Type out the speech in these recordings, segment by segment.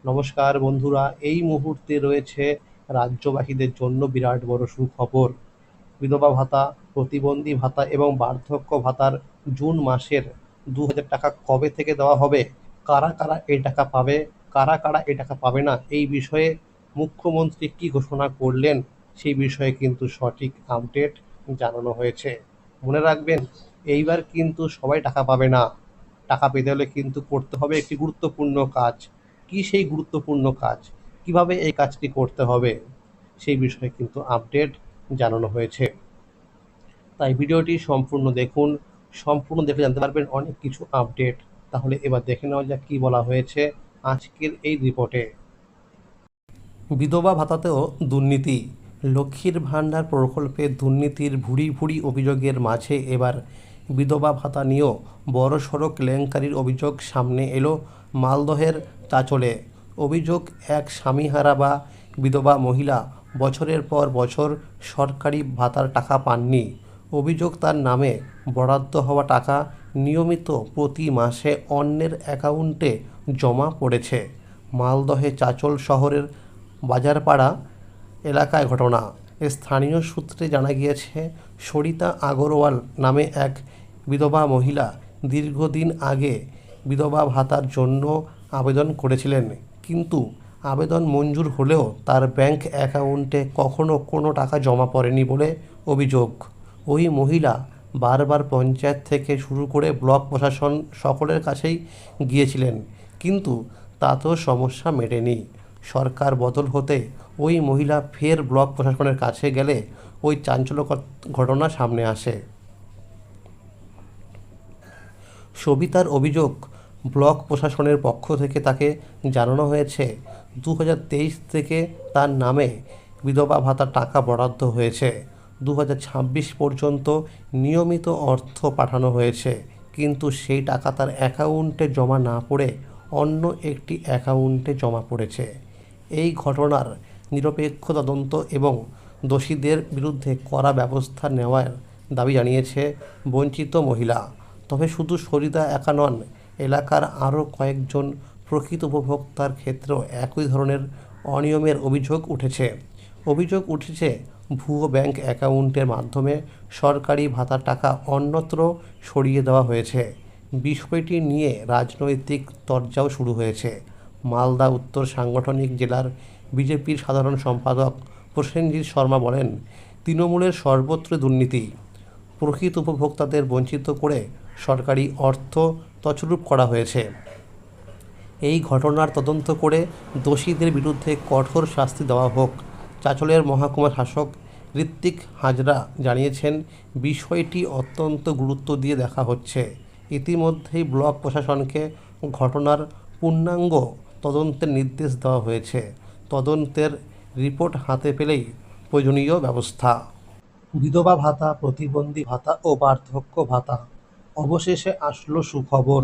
নমস্কার বন্ধুরা, এই মুহূর্তে রয়েছে রাজ্যবাসীদের জন্য বিরাট বড় সুখবর। বিধবা ভাতা, প্রতিবন্ধী ভাতা এবং বার্ধক্য ভাতার জুন মাসের ২,০০০ টাকা কবে থেকে দেওয়া হবে, কারা কারা এই টাকা পাবে, কারা কারা এই টাকা পাবে না, এই বিষয়ে মুখ্যমন্ত্রী কি ঘোষণা করলেন সেই বিষয়ে কিন্তু সঠিক আপডেট জানানো হয়েছে। মনে রাখবেন, এইবার কিন্তু সবাই টাকা পাবে না। টাকা পেতে হলে কিন্তু করতে হবে একটি গুরুত্বপূর্ণ কাজ। কি সেই গুরুত্বপূর্ণ কাজ, কিভাবে এই কাজটি করতে হবে, সেই বিষয়ে কিন্তু আপডেট জানানো হয়েছে। তাই ভিডিওটি সম্পূর্ণ দেখুন। সম্পূর্ণ দেখে জানতে পারবেন অনেক কিছু আপডেট। তাহলে এবার দেখে নেওয়া যাক কী বলা হয়েছে আজকের এই রিপোর্টে। বিধবা ভাতাতেও দুর্নীতি, লক্ষ্মীর ভাণ্ডার প্রকল্পে দুর্নীতির ভুরি ভুরি অভিযোগের মাঝে এবার বিধবা ভাতা নিয়েও বড়সড় কেলেঙ্কারির অভিযোগ সামনে এলো মালদহের চাঁচলে। অভিযোগ, এক স্বামীহারা বা বিধবা মহিলা বছরের পর বছর সরকারি ভাতার টাকা পাননি। অভিযোগ, তার নামে বরাদ্দ হওয়া টাকা নিয়মিত প্রতি মাসে অন্যের অ্যাকাউন্টে জমা পড়েছে। মালদহে চাঁচল শহরের বাজারপাড়া এলাকায় ঘটনা। স্থানীয় সূত্রে জানা গিয়েছে, সরিতা আগরওয়াল নামে এক বিধবা মহিলা দীর্ঘদিন আগে বিধবা ভাতার জন্য আবেদন করেছিলেন, কিন্তু আবেদন মঞ্জুর হলেও তার ব্যাংক অ্যাকাউন্টে কখনো কোনো টাকা জমা পড়েনি বলে অভিযোগ। ওই মহিলা বারবার পঞ্চায়েত থেকে শুরু করে ব্লক প্রশাসন সকলের কাছেই গিয়েছিলেন, কিন্তু তাতেও সমস্যা মেটেনি। সরকার বদল হতে ওই মহিলা ফের ব্লক প্রশাসনের কাছে গেলে ওই চাঞ্চল্যকর ঘটনা সামনে আসে। সবিতার অভিযোগ, ব্লক প্রশাসনের পক্ষ থেকে তাকে জানানো হয়েছে ২০২৩ থেকে তার নামে বিধবা ভাতার টাকা বরাদ্দ হয়েছে। ২০২৬ পর্যন্ত নিয়মিত অর্থ পাঠানো হয়েছে, কিন্তু সেই টাকা তার অ্যাকাউন্টে জমা না পড়ে অন্য একটি অ্যাকাউন্টে জমা পড়েছে। এই ঘটনার নিরপেক্ষ তদন্ত এবং দোষীদের বিরুদ্ধে কড়া ব্যবস্থা নেওয়ার দাবি জানিয়েছে বঞ্চিত মহিলা। তবে শুধু সরিতা একা নন, এলাকার আরও কয়েকজন প্রকৃত উপভোক্তার ক্ষেত্রেও একই ধরনের অনিয়মের অভিযোগ উঠেছে ভুয়ো ব্যাংক অ্যাকাউন্টের মাধ্যমে সরকারি ভাতার টাকা অন্যত্র সরিয়ে দেওয়া হয়েছে। বিষয়টি নিয়ে রাজনৈতিক তরজাও শুরু হয়েছে। মালদা উত্তর সাংগঠনিক জেলার বিজেপির সাধারণ সম্পাদক প্রসেনজিৎ শর্মা বলেন, তৃণমূলের সর্বত্র দুর্নীতি, প্রকৃত উপভোক্তাদের বঞ্চিত করে সরকারি অর্থ তছরূপ করা হয়েছে। এই ঘটনার তদন্ত করে দোষীদের বিরুদ্ধে কঠোর শাস্তি দেওয়া হোক। চাঁচলের মহকুমা শাসক ঋত্বিক হাজরা জানিয়েছেন, বিষয়টি অত্যন্ত গুরুত্ব দিয়ে দেখা হচ্ছে। ইতিমধ্যেই ব্লক প্রশাসনকে ঘটনার পূর্ণাঙ্গ তদন্তের নির্দেশ দেওয়া হয়েছে। তদন্তের রিপোর্ট হাতে পেলেই প্রয়োজনীয় ব্যবস্থা। বিধবা ভাতা, প্রতিবন্ধী ভাতা ও বার্ধক্য ভাতা, অবশেষে আসলো সুখবর।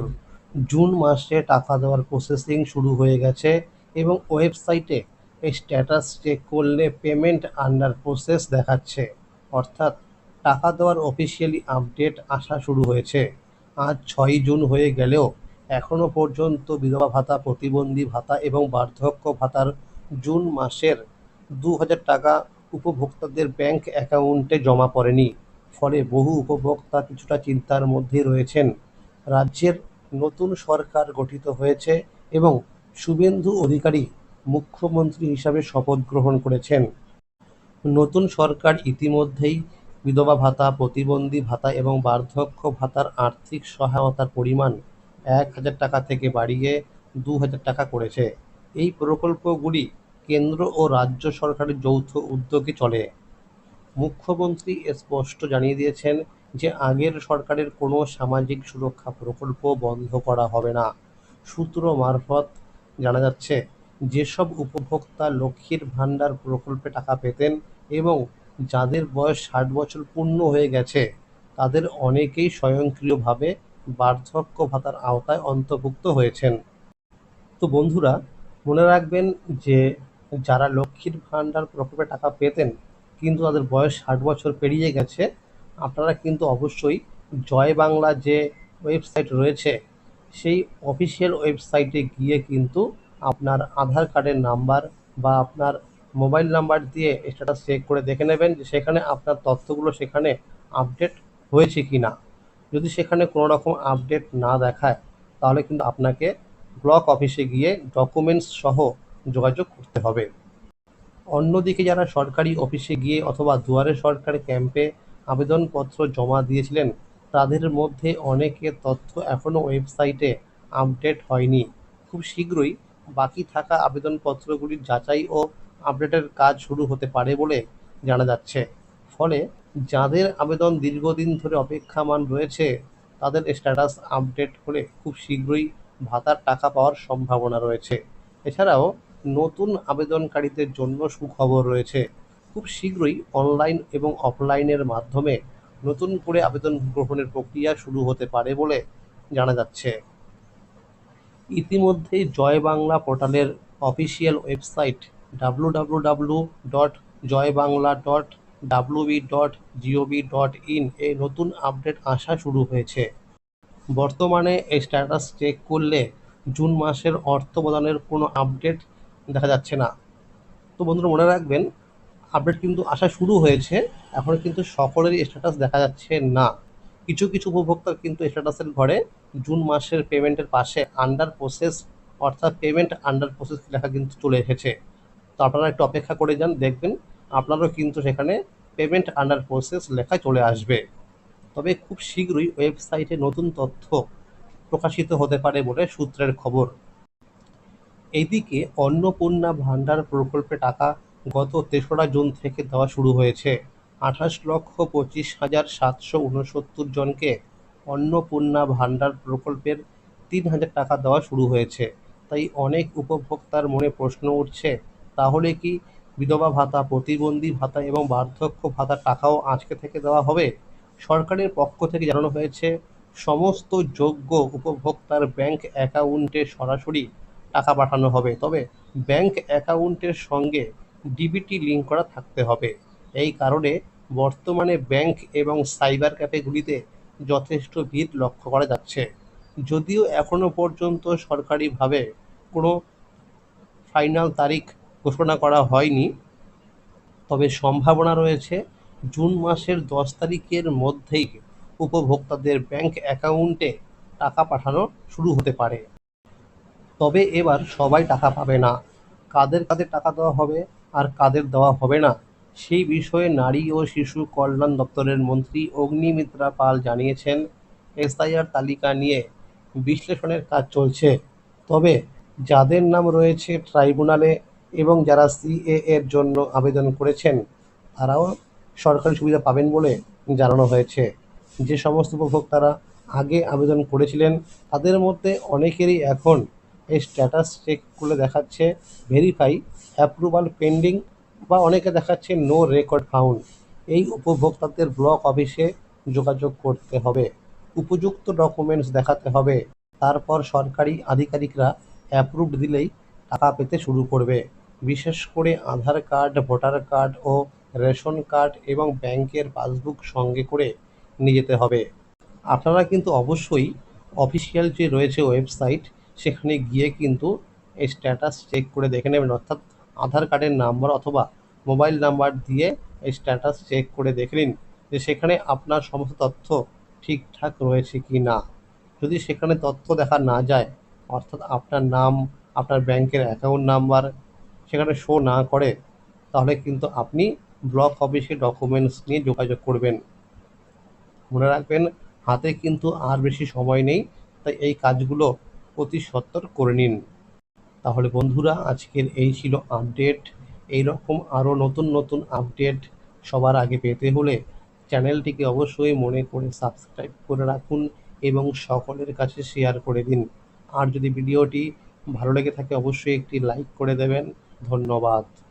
জুন মাসে টাকা দেওয়ার প্রসেসিং শুরু হয়ে গেছে এবং ওয়েবসাইটে এই স্ট্যাটাস চেক করলে পেমেন্ট আন্ডার প্রসেস দেখাচ্ছে, অর্থাৎ টাকা দেওয়ার অফিসিয়ালি আপডেট আসা শুরু হয়েছে। আজ ৬ই জুন হয়ে গেলেও এখনও পর্যন্ত বিধবা ভাতা, প্রতিবন্ধী ভাতা এবং বার্ধক্য ভাতার জুন মাসের ২,০০০ টাকা উপভোক্তাদের ব্যাংক অ্যাকাউন্টে জমা পড়েনি। ফলে বহু উপভোক্তা কিছুটা চিন্তার মধ্যেই রয়েছেন। রাজ্যের নতুন সরকার গঠিত হয়েছে এবং শুভেন্দু অধিকারী মুখ্যমন্ত্রী হিসাবে শপথ গ্রহণ করেছেন। নতুন সরকার ইতিমধ্যেই বিধবা ভাতা, প্রতিবন্ধী ভাতা এবং বার্ধক্য ভাতার আর্থিক সহায়তার পরিমাণ ১,০০০ টাকা থেকে বাড়িয়ে ২,০০০ টাকা করেছে। এই প্রকল্পগুলি কেন্দ্র ও রাজ্য সরকারের যৌথ উদ্যোগে চলে। মুখ্যমন্ত্রী স্পষ্ট জানিয়ে দিয়েছেন যে আগের সরকারের কোনো সামাজিক সুরক্ষা প্রকল্প বন্ধ করা হবে না। সূত্র মারফত জানা যাচ্ছে, যেসব উপভোক্তা লক্ষ্মীর ভাণ্ডার প্রকল্পে টাকা পেতেন এবং যাদের বয়স ৬০ বছর পূর্ণ হয়ে গেছে, তাদের অনেকেই স্বয়ংক্রিয়ভাবে বার্ধক্য ভাতার আওতায় অন্তর্ভুক্ত হয়েছেন। তো বন্ধুরা, মনে রাখবেন যে যারা লক্ষ্মীর ভাণ্ডার প্রকল্পে টাকা পেতেন কিন্তু তাদের বয়স ৬০ বছর পেরিয়ে গেছে, আপনারা কিন্তু অবশ্যই জয় বাংলা যে ওয়েবসাইট রয়েছে সেই অফিসিয়াল ওয়েবসাইটে গিয়ে কিন্তু আপনার আধার কার্ডের নাম্বার বা আপনার মোবাইল নাম্বার দিয়ে স্ট্যাটাস চেক করে দেখে নেবেন যে সেখানে আপনার তথ্যগুলো সেখানে আপডেট হয়েছে কি না। যদি সেখানে কোনো রকম আপডেট না দেখায় তাহলে কিন্তু আপনাকে ব্লক অফিসে গিয়ে ডকুমেন্টস সহ যোগাযোগ করতে হবে। অন্যদিকে যারা সরকারি অফিসে গিয়ে অথবা দুয়ারে সরকার ক্যাম্পে আবেদনপত্র জমা দিয়েছিলেন তাদের মধ্যে অনেকের তথ্য এখনও ওয়েবসাইটে আপডেট হয়নি। খুব শীঘ্রই বাকি থাকা আবেদনপত্রগুলির যাচাই ও আপডেটের কাজ শুরু হতে পারে বলে জানা যাচ্ছে। ফলে যাদের আবেদন দীর্ঘদিন ধরে অপেক্ষামান রয়েছে তাদের স্ট্যাটাস আপডেট হলে খুব শীঘ্রই ভাতার টাকা পাওয়ার সম্ভাবনা রয়েছে। এছাড়াও নতুন আবেদনকারীদের জন্য সুখবর রয়েছে। খুব শীঘ্রই অনলাইন এবং অফলাইনের মাধ্যমে নতুন করে আবেদন গ্রহণের প্রক্রিয়া শুরু হতে পারে বলে জানা যাচ্ছে। ইতিমধ্যেই জয় বাংলা পোর্টালের অফিসিয়াল ওয়েবসাইট www.joybangla.wb.gov.in এ নতুন আপডেট আসা শুরু হয়েছে। বর্তমানে এই স্ট্যাটাস চেক করলে জুন মাসের অর্থ প্রদানের কোনো আপডেট দেখা যাচ্ছে না। তো বন্ধুরা মনে রাখবেন, আপডেট কিন্তু আসা শুরু হয়েছে, এখন কিন্তু সকলেরই স্ট্যাটাস দেখা যাচ্ছে না। কিছু কিছু উপভোক্তার কিন্তু স্ট্যাটাসের ঘরে জুন মাসের পেমেন্টের পাশে আন্ডার প্রসেস অর্থাৎ পেমেন্ট আন্ডার প্রসেস লেখা কিন্তু চলে এসেছে। তো আপনারা একটু অপেক্ষা করে যান, দেখবেন আপনারও কিন্তু সেখানে পেমেন্ট আন্ডার প্রসেস লেখা চলে আসবে। তবে খুব শীঘ্রই ওয়েবসাইটে নতুন তথ্য প্রকাশিত হতে পারে বলে সূত্রের খবর। এদিকে অন্নপূর্ণা ভান্ডার প্রকল্পে টাকা গত ৩রা জুন থেকে দেওয়া শুরু হয়েছে। ২৮,২৫,৭৬৯ জনকে অন্নপূর্ণা ভান্ডার প্রকল্পের ৩,০০০ টাকা দেওয়া শুরু হয়েছে। তাই অনেক উপভোক্তার মনে প্রশ্ন উঠছে, তাহলে কি বিধবা ভাতা, প্রতিবন্ধী ভাতা এবং বার্ধক্য ভাতার টাকাও আজকে থেকে দেওয়া হবে? সরকারের পক্ষ থেকে জানানো হয়েছে, সমস্ত যোগ্য উপভোক্তার ব্যাংক অ্যাকাউন্টে সরাসরি টাকা পাঠানো হবে, তবে ব্যাংক অ্যাকাউন্টের সঙ্গে ডিবিটি লিঙ্ক করা থাকতে হবে। এই কারণে বর্তমানে ব্যাংক এবং সাইবার ক্যাফেগুলিতে যথেষ্ট ভিড় লক্ষ্য করা যাচ্ছে। যদিও এখনো পর্যন্ত সরকারিভাবে কোনো ফাইনাল তারিখ ঘোষণা করা হয়নি, তবে সম্ভাবনা রয়েছে জুন মাসের ১০ তারিখের মধ্যেই উপভোক্তাদের ব্যাংক অ্যাকাউন্টে টাকা পাঠানো শুরু হতে পারে। তবে এবার সবাই টাকা পাবে না। কাদের কাদের টাকা দেওয়া হবে আর কাদের দেওয়া হবে না সেই বিষয়ে নারী ও শিশু কল্যাণ দপ্তরের মন্ত্রী অগ্নিমিত্রা পাল জানিয়েছেন, এসআইআর তালিকা নিয়ে বিশ্লেষণের কাজ চলছে। তবে যাদের নাম রয়েছে ট্রাইব্যুনালে এবং যারা সিএএর জন্য আবেদন করেছেন তারাও সরকারি সুবিধা পাবেন বলে জানানো হয়েছে। যে সমস্ত উপভোক্তারা আগে আবেদন করেছিলেন তাদের মধ্যে অনেকেরই এখন এই স্ট্যাটাস চেক করলে দেখাচ্ছে ভেরিফাই অ্যাপ্রুভাল পেন্ডিং বা অনেকে দেখাচ্ছে নো রেকর্ড ফাউন্ড। এই উপভোক্তাদের ব্লক অফিসে যোগাযোগ করতে হবে, উপযুক্ত ডকুমেন্টস দেখাতে হবে, তারপর সরকারি আধিকারিকরা অ্যাপ্রুভড দিলেই টাকা পেতে শুরু করবে। বিশেষ করে আধার কার্ড, ভোটার কার্ড ও রেশন কার্ড এবং ব্যাংকের পাসবুক সঙ্গে করে নিয়ে যেতে হবে। আপনারা কিন্তু অবশ্যই অফিসিয়াল যে রয়েছে ওয়েবসাইট সেখানে গিয়ে কিন্তু এই স্ট্যাটাস চেক করে দেখে নেবেন, অর্থাৎ আধার কার্ডের নাম্বার অথবা মোবাইল নাম্বার দিয়ে এই স্ট্যাটাস চেক করে দেখে নিন যে সেখানে আপনার সমস্ত তথ্য ঠিকঠাক রয়েছে কি না। যদি সেখানে তথ্য দেখা না যায়, অর্থাৎ আপনার নাম, আপনার ব্যাংকের অ্যাকাউন্ট নাম্বার সেখানে শো না করে, তাহলে কিন্তু আপনি ব্লক অফিসে ডকুমেন্টস নিয়ে যোগাযোগ করবেন। মনে রাখবেন, হাতে কিন্তু আর বেশি সময় নেই, তাই এই কাজগুলো অতি সত্বর করে নিন। তাহলে বন্ধুরা, আজকের এই ছিল আপডেট। এইরকম আরও নতুন নতুন আপডেট সবার আগে পেতে হলে চ্যানেলটিকে অবশ্যই মনে করে সাবস্ক্রাইব করে রাখুন এবং সকলের কাছে শেয়ার করে দিন। আর যদি ভিডিওটি ভালো লেগে থাকে অবশ্যই একটি লাইক করে দেবেন। ধন্যবাদ।